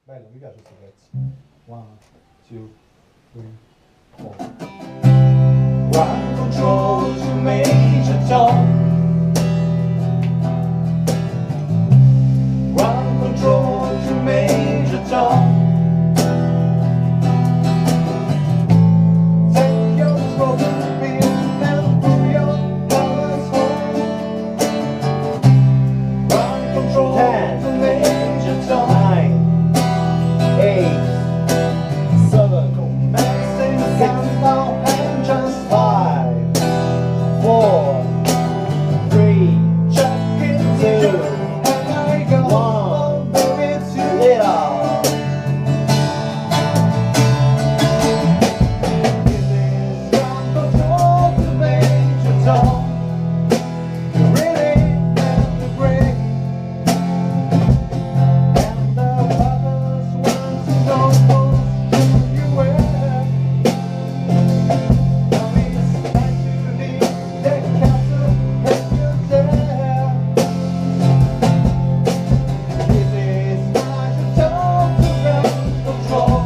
Bello, mi piace questo pezzo. 1, 2, 3, 4. Ground control to Major Tom. Ground control to Major Tom. Take your broken wheel and pull your colors home. Ground control to Major Tom. 9, 8, 7, commencing countdown and just 5, 4, 3, check it 2, and I go 1, baby, too little. This is ground control to Major Tom. You really have to break, and the others want to know who you were. Now it's time to leave the castle and you dare. This is Major Tom to ground control.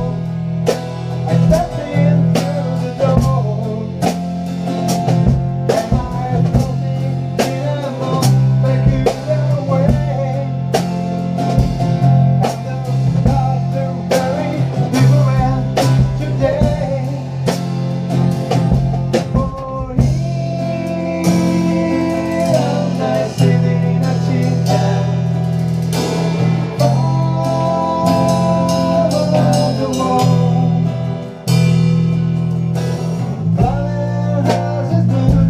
I stepped in through the door, and I floating in a boat peculiar way. And the stars do very different today. For here I'm sitting in a chicken all around the world. Flying houses blue,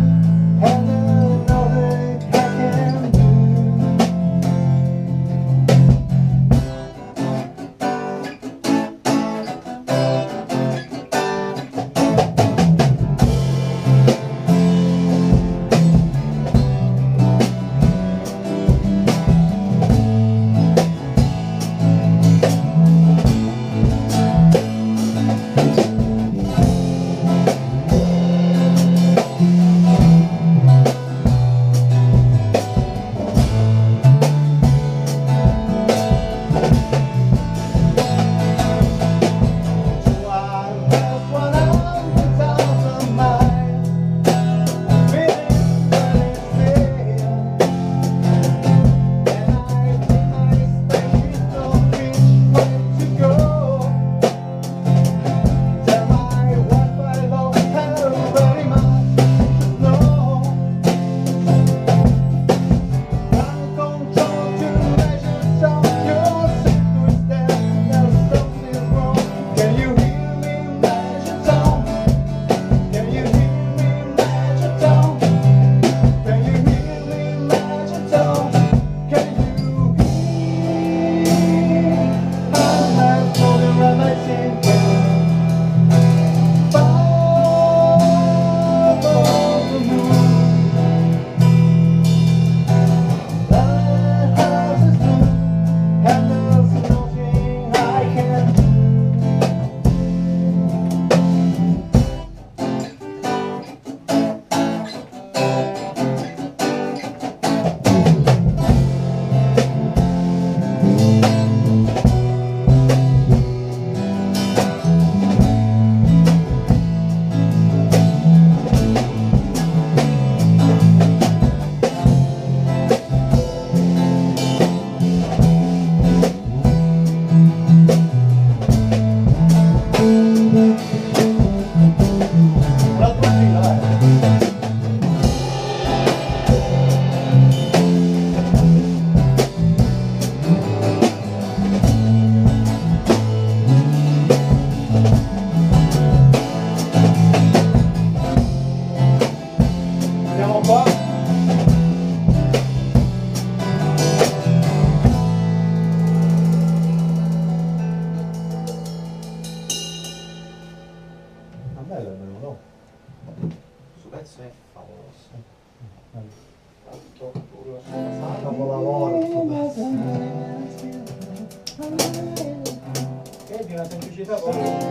and there's nothing I can do. Andiamo qua. Ma bello almeno, no? Questo pezzo è favoloso. Bello. Tanto Capolavoro, sto pezzo. Che è di una semplicità proprio.